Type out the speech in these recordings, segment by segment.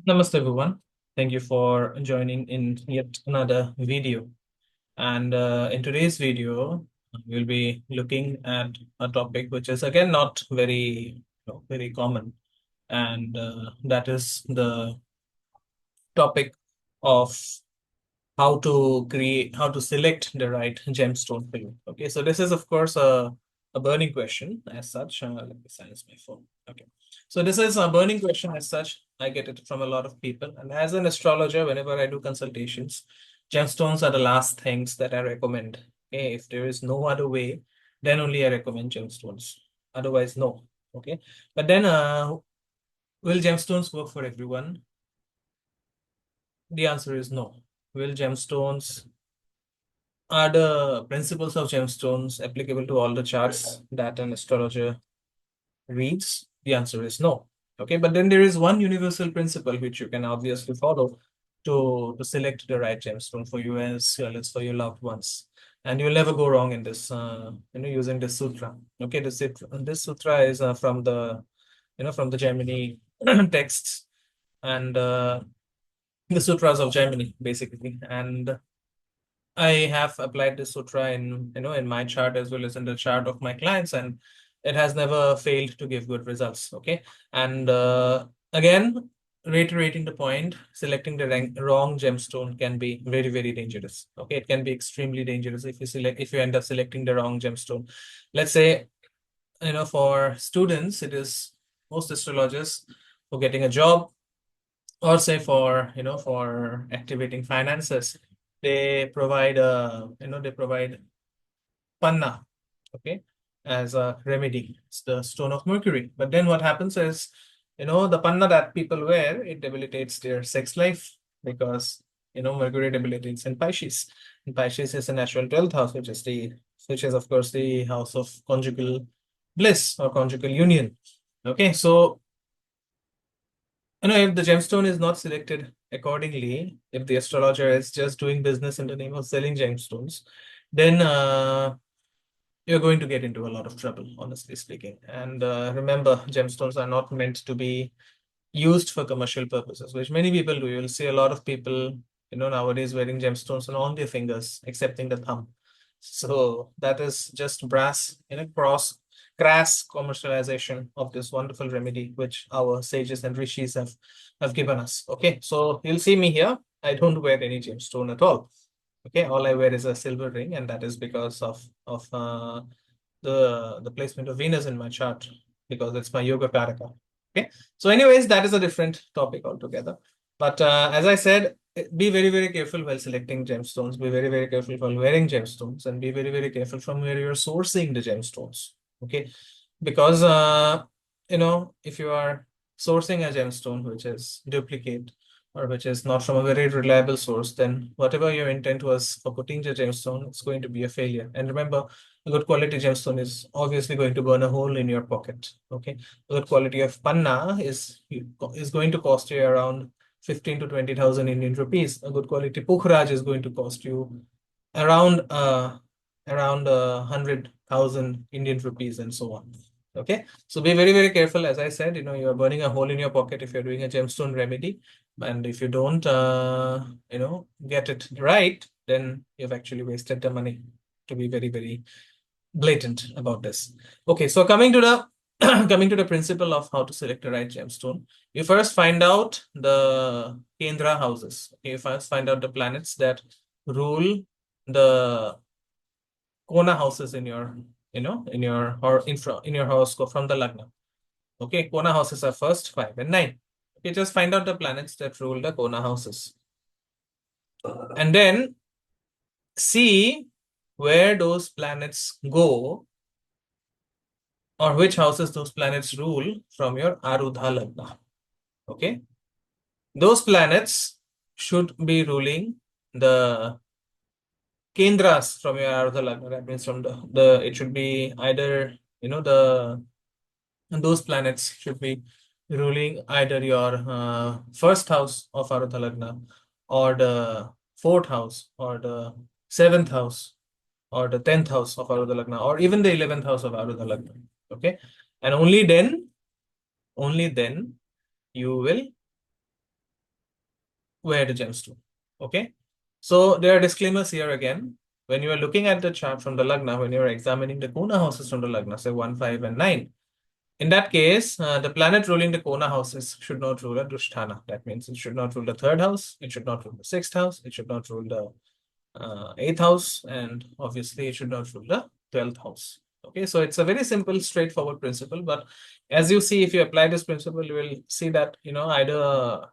Namaste everyone. Thank you for joining in yet another video. And in today's video, we'll be looking at a topic which is again not very common, and that is the topic of how to select the right gemstone for you. Okay, so this is of course a burning question as such. Let me silence my phone. Okay, so this is a burning question as such. I get it from a lot of people, and as an astrologer, whenever I do consultations, gemstones are the last things that I recommend. Okay, if there is no other way, then only I recommend gemstones. Otherwise, no. Okay, but then will gemstones work for everyone? The answer is no. Will gemstones Are the principles of gemstones applicable to all the charts that an astrologer reads? The answer is no. Okay, but then there is one universal principle which you can obviously follow to select the right gemstone for you as well as for your loved ones. And you'll never go wrong in this, using this sutra. Okay, this sutra is from the Gemini texts and the sutras of Gemini, basically. And I have applied this sutra in my chart as well as in the chart of my clients, and it has never failed to give good results. Okay, and again, reiterating the point, selecting the wrong gemstone can be very dangerous. Okay, it can be extremely dangerous if you end up selecting the wrong gemstone. Let's say for students, it is most astrologers for getting a job, or say for activating finances, they provide panna, okay, as a remedy. It's the stone of Mercury. But then what happens is, the panna that people wear, it debilitates their sex life because Mercury debilitates in Pisces. And Pisces is a natural 12th house, which is of course the house of conjugal bliss or conjugal union. Okay, so if the gemstone is not selected accordingly, if the astrologer is just doing business in the name of selling gemstones, then you're going to get into a lot of trouble, honestly speaking. And remember, gemstones are not meant to be used for commercial purposes, which many people do. You'll see a lot of people, nowadays wearing gemstones on their fingers, excepting the thumb. So that is just crass commercialization of this wonderful remedy which our sages and rishis have given us. Okay, so you'll see me here. I don't wear any gemstone at all. Okay, all I wear is a silver ring, and that is because of the placement of Venus in my chart, because it's my yoga karaka. Okay, so anyways, that is a different topic altogether. But as I said, be very careful while selecting gemstones. Be very careful while wearing gemstones, and be very careful from where you're sourcing the gemstones. Okay, because if you are sourcing a gemstone which is duplicate or which is not from a very reliable source, then whatever your intent was for putting the gemstone, it's going to be a failure. And remember, a good quality gemstone is obviously going to burn a hole in your pocket. Okay, a good quality of panna is going to cost you around 15 to 20,000 Indian rupees. A good quality pukhraj is going to cost you around 100,000 Indian rupees, and so on. Okay, so be very careful. As I said, you are burning a hole in your pocket if you're doing a gemstone remedy, and if you don't get it right, then you've actually wasted the money, to be very blatant about this. Okay, so coming to the coming to the principle of how to select the right gemstone, you first find out the Kendra houses. Okay, you first find out the planets that rule the Kona houses in your, in your horoscope from the Lagna. Okay, Kona houses are first 5 and 9. Okay, just find out the planets that rule the Kona houses. And then see where those planets go, or which houses those planets rule from your Arudha Lagna. Okay, those planets should be ruling the Kendras from your Arudha Lagna. That means from the it should be either, those planets should be ruling either your first house of Arudha Lagna, or the fourth house, or the seventh house, or the 10th house of Arudha Lagna, or even the 11th house of Arudha Lagna. Okay, and only then you will wear the gemstone. Okay. So there are disclaimers here again. When you are looking at the chart from the Lagna, when you are examining the Kona houses from the Lagna, say 1, 5, and 9, in that case, the planet ruling the Kona houses should not rule a Dusthana. That means it should not rule the third house, it should not rule the sixth house, it should not rule the eighth house, and obviously it should not rule the 12th house. Okay, so it's a very simple, straightforward principle. But as you see, if you apply this principle, you will see that either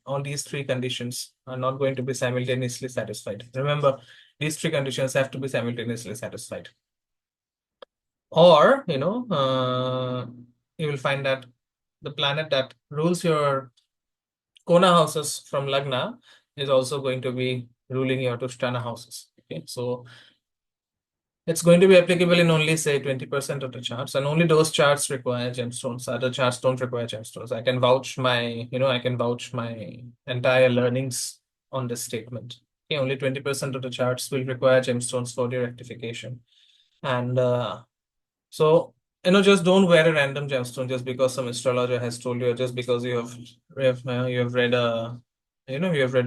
all these three conditions are not going to be simultaneously satisfied. Remember, these three conditions have to be simultaneously satisfied, or you will find that the planet that rules your Kona houses from Lagna is also going to be ruling your Tushtana houses. Okay, so it's going to be applicable in only say 20% of the charts, and only those charts require gemstones. Other charts don't require gemstones. I can vouch my entire learnings on this statement. Okay, only 20% of the charts will require gemstones for their rectification. And so, just don't wear a random gemstone just because some astrologer has told you, or just because you have read a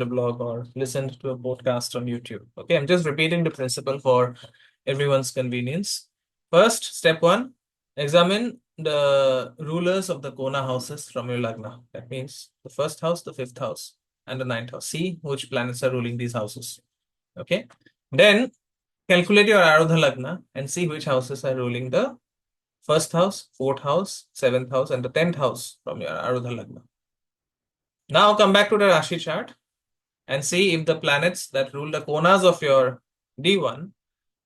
blog or listened to a podcast on YouTube. Okay, I'm just repeating the principle for everyone's convenience. First, step one, examine the rulers of the Kona houses from your Lagna. That means the first house, the fifth house, and the ninth house. See which planets are ruling these houses. Okay. Then calculate your Arudha Lagna and see which houses are ruling the first house, fourth house, seventh house, and the 10th house from your Arudha Lagna. Now come back to the Rashi chart and see if the planets that rule the konas of your D1,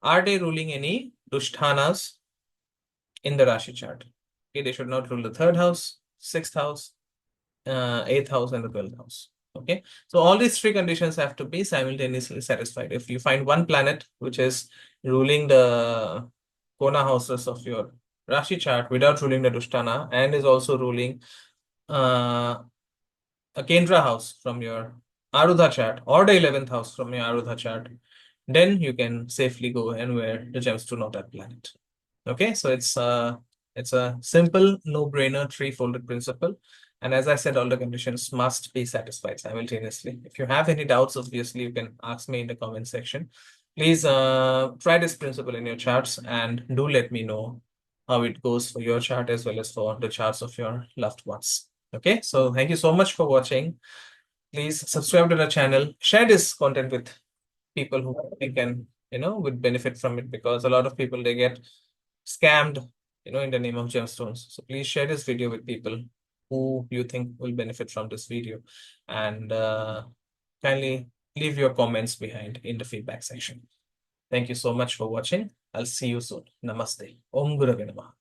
are they ruling any Dushthanas in the Rashi chart? Okay, they should not rule the third house, sixth house, eighth house, and the 12th house. Okay, so all these three conditions have to be simultaneously satisfied. If you find one planet which is ruling the Kona houses of your Rashi chart without ruling the Dushtana and is also ruling a Kendra house from your Arudha chart or the 11th house from your Arudha chart, then you can safely go and wear the gemstone of that planet. Okay, so it's a simple no-brainer three-folded principle. And as I said, all the conditions must be satisfied simultaneously. If you have any doubts, obviously, you can ask me in the comment section. Please try this principle in your charts and do let me know how it goes for your chart as well as for the charts of your loved ones. Okay, so thank you so much for watching. Please subscribe to the channel, share this content with people who think can, would benefit from it, because a lot of people, they get scammed, in the name of gemstones. So please share this video with people who you think will benefit from this video, and kindly leave your comments behind in the feedback section. Thank you so much for watching. I'll see you soon. Namaste. Om Gurave Namaha.